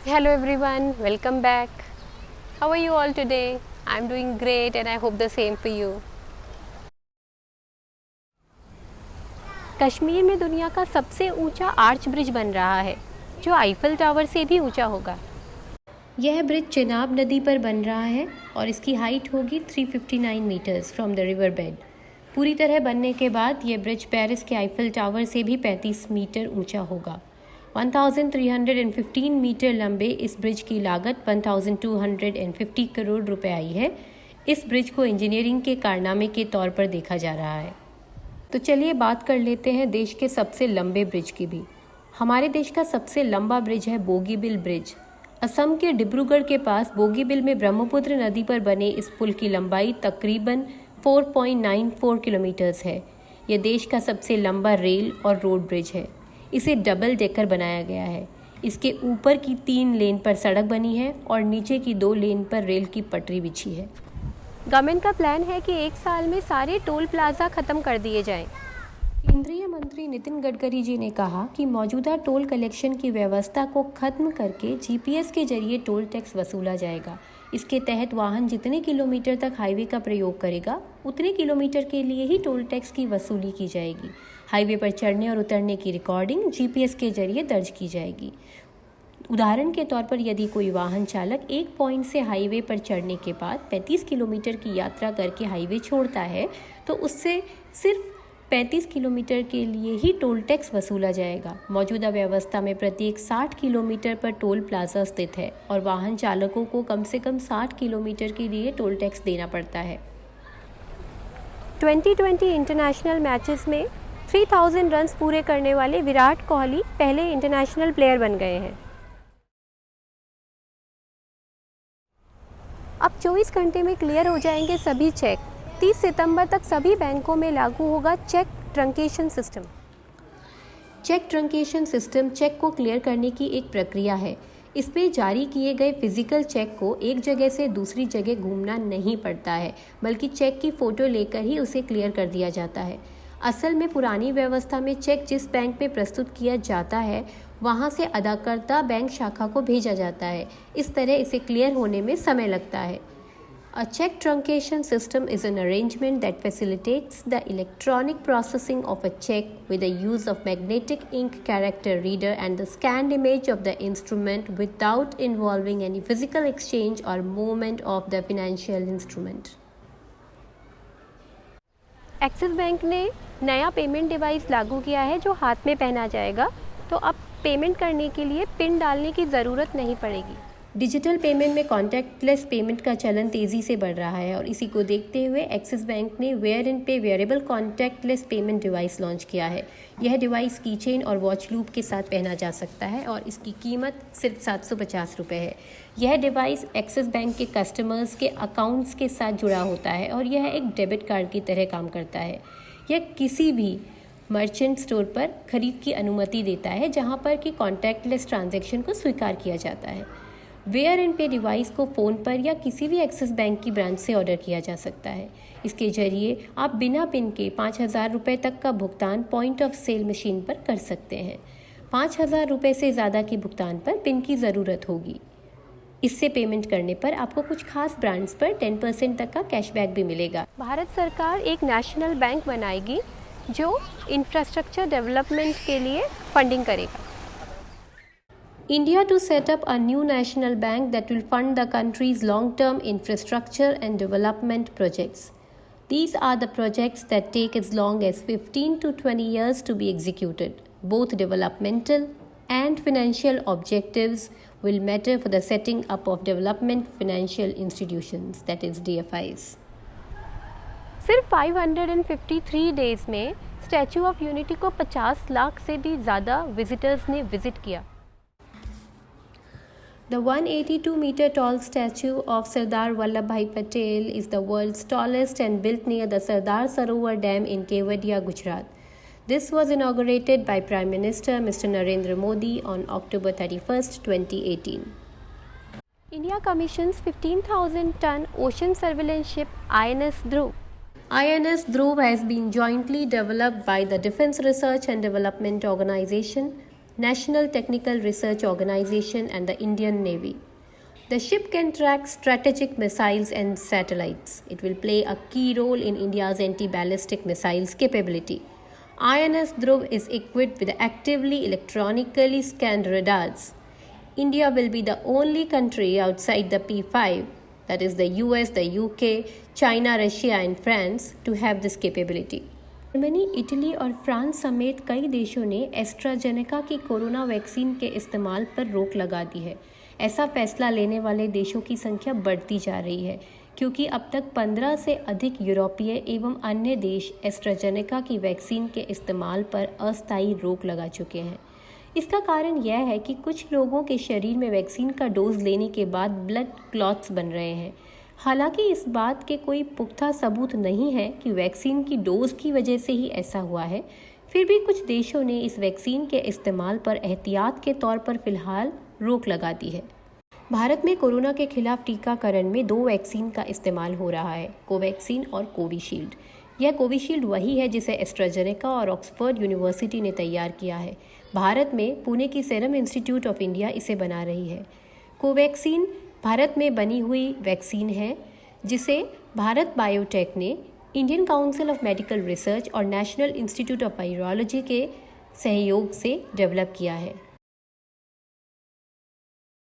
Hello everyone, welcome back. How are you all today? I'm doing great and I hope the same for you. Kashmir में दुनिया का सबसे ऊंचा arch bridge बन रहा है जो आईफल टावर से भी ऊंचा होगा। यह ब्रिज चिनाब नदी पर बन रहा है और इसकी हाइट होगी 359 metres from the river bed. पूरी तरह बनने के बाद यह ब्रिज पेरिस के आईफल टावर से भी 35 मीटर ऊंचा होगा। 1315 मीटर लंबे इस ब्रिज की लागत 1250 करोड़ रुपए आई है। इस ब्रिज को इंजीनियरिंग के कारनामे के तौर पर देखा जा रहा है। तो चलिए बात कर लेते हैं देश के सबसे लंबे ब्रिज की भी। हमारे देश का सबसे लंबा ब्रिज है बोगीबिल ब्रिज। असम के डिब्रूगढ़ के पास बोगीबिल में ब्रह्मपुत्र नदी पर बने इस पुल की लंबाई तकरीबन 4.94 किलोमीटर्स है। यह देश का सबसे लंबा रेल और रोड ब्रिज है। इसे डबल डेकर बनाया गया है। इसके ऊपर की 3 लेन पर सड़क बनी है और नीचे की 2 लेन पर रेल की पटरी बिछी है। गवर्नमेंट का प्लान है कि 1 साल में सारे टोल प्लाजा खत्म कर दिए जाएं। केंद्रीय मंत्री नितिन गडकरी जी ने कहा कि मौजूदा टोल कलेक्शन की व्यवस्था को खत्म करके जीपीएस के जरिए टोल टैक्स वसूला जाएगा। इसके तहत वाहन जितने किलोमीटर तक हाईवे का प्रयोग करेगा उतने किलोमीटर के लिए ही टोल टैक्स की वसूली की जाएगी। हाईवे पर चढ़ने और उतरने की रिकॉर्डिंग जीपीएस के जरिए दर्ज की जाएगी। उदाहरण के तौर पर यदि कोई वाहन चालक एक पॉइंट से हाईवे पर चढ़ने के बाद 35 किलोमीटर की यात्रा करके हाईवे छोड़ता है तो उससे सिर्फ 35 किलोमीटर के लिए ही टोल टैक्स वसूला जाएगा। मौजूदा व्यवस्था में प्रत्येक 60 किलोमीटर पर टोल प्लाजा स्थित है और वाहन चालकों को कम से कम 60 किलोमीटर के लिए टोल टैक्स देना पड़ता है। 2020 इंटरनेशनल मैचेस में 3000 रन्स पूरे करने वाले विराट कोहली पहले इंटरनेशनल प्लेयर बन गए हैं। अब 24 घंटे में क्लियर हो जाएंगे सभी चेक। 30 सितंबर तक सभी बैंकों में लागू होगा cheque truncation system. Cheque truncation system cheque को क्लियर करने की एक प्रक्रिया है। इसमें जारी किए गए फिजिकल चेक को एक जगह से दूसरी जगह घूमना नहीं पड़ता है, बल्कि चेक की फ़ोटो लेकर ही उसे क्लियर कर दिया जाता है। असल में पुरानी व्यवस्था में चेक जिस बैंक में प्रस्तुत किया जाता है वहां से अदाकर्ता बैंक शाखा को भेजा जाता है। इस तरह इसे क्लियर होने में समय लगता है। A check truncation system is an arrangement that facilitates the electronic processing of a check with the use of magnetic ink character reader and the scanned image of the instrument without involving any physical exchange or movement of the financial instrument. Axis bank ने नया payment device लागू किया है जो हाथ में पहना जाएगा, तो अब पेमेंट करने के लिए पिन डालने की ज़रूरत नहीं पड़ेगी। डिजिटल पेमेंट में कॉन्टैक्टलेस पेमेंट का चलन तेज़ी से बढ़ रहा है और इसी को देखते हुए एक्सिस बैंक ने वेयर एंड पे wearable contactless payment device launch किया है। यह डिवाइस कीचेन और वॉच लूप के साथ पहना जा सकता है और इसकी कीमत सिर्फ 750 रुपये है। यह डिवाइस एक्सिस बैंक के कस्टमर्स के अकाउंट्स के साथ जुड़ा होता है और यह एक डेबिट कार्ड की तरह काम करता है। यह किसी भी मर्चेंट स्टोर पर खरीद की अनुमति देता है जहां पर कि कॉन्टैक्टलेस ट्रांजैक्शन को स्वीकार किया जाता है। वेयर एंड पे डिवाइस को फ़ोन पर या किसी भी एक्सिस बैंक की ब्रांच से ऑर्डर किया जा सकता है। इसके जरिए आप बिना पिन के 5000 रुपये तक का भुगतान पॉइंट ऑफ सेल मशीन पर कर सकते हैं। 5000 रुपये से ज़्यादा के भुगतान पर पिन की ज़रूरत होगी। इससे पेमेंट करने पर आपको कुछ खास ब्रांड्स पर 10% तक का कैशबैक भी मिलेगा। भारत सरकार एक नेशनल बैंक बनाएगी जो इंफ्रास्ट्रक्चर डेवलपमेंट के लिए फंडिंग करेगा। India to set up a new national bank that will fund the country's long-term infrastructure and development projects. These are the projects that take as long as 15 to 20 years to be executed. Both developmental and financial objectives will matter for the setting up of development financial institutions, that is DFIs. सिर्फ 553 days में statue of unity को 50 लाख से भी ज़्यादा visitors ने visit किया। The 182-meter tall statue of Sardar Vallabhbhai Patel is the world's tallest and built near the Sardar Sarovar Dam in Kevadia, Gujarat. This was inaugurated by Prime Minister Mr. Narendra Modi on October 31st, 2018. India commissions 15,000-ton ocean surveillance ship INS Dhruv. INS Dhruv has been jointly developed by the Defence Research and Development Organization, National Technical Research Organization and the Indian Navy. The ship can track strategic missiles and satellites. It will play a key role in India's anti-ballistic missiles capability. INS Dhruv is equipped with actively electronically scanned radars. India will be the only country outside the P5, that is the US, the UK, China, Russia and France, to have this capability. Germany, Italy और France समेत कई देशों ने AstraZeneca की corona vaccine के इस्तेमाल पर रोक लगा दी है। ऐसा फैसला लेने वाले देशों की संख्या बढ़ती जा रही है क्योंकि अब तक 15 से अधिक यूरोपीय एवं अन्य देश एस्ट्राजेनेका की वैक्सीन के इस्तेमाल पर अस्थायी रोक लगा चुके हैं। इसका कारण यह है कि कुछ लोगों के शरीर में वैक्सीन का डोज लेने के बाद ब्लड क्लॉट्स बन रहे हैं। हालांकि इस बात के कोई पुख्ता सबूत नहीं है कि वैक्सीन की डोज की वजह से ही ऐसा हुआ है, फिर भी कुछ देशों ने इस वैक्सीन के इस्तेमाल पर एहतियात के तौर पर फिलहाल रोक लगा दी है। भारत में कोरोना के खिलाफ टीकाकरण में 2 वैक्सीन का इस्तेमाल हो रहा है, कोवैक्सीन और कोविशील्ड। यह कोविशील्ड वही है जिसे एस्ट्राजेनेका और ऑक्सफोर्ड यूनिवर्सिटी ने तैयार किया है। भारत में पुणे की सीरम इंस्टीट्यूट ऑफ इंडिया इसे बना रही है। कोवैक्सीन भारत में बनी हुई वैक्सीन है जिसे भारत बायोटेक ने Indian council of medical research और नेशनल इंस्टीट्यूट ऑफ वायरोलॉजी के सहयोग से डेवलप किया है।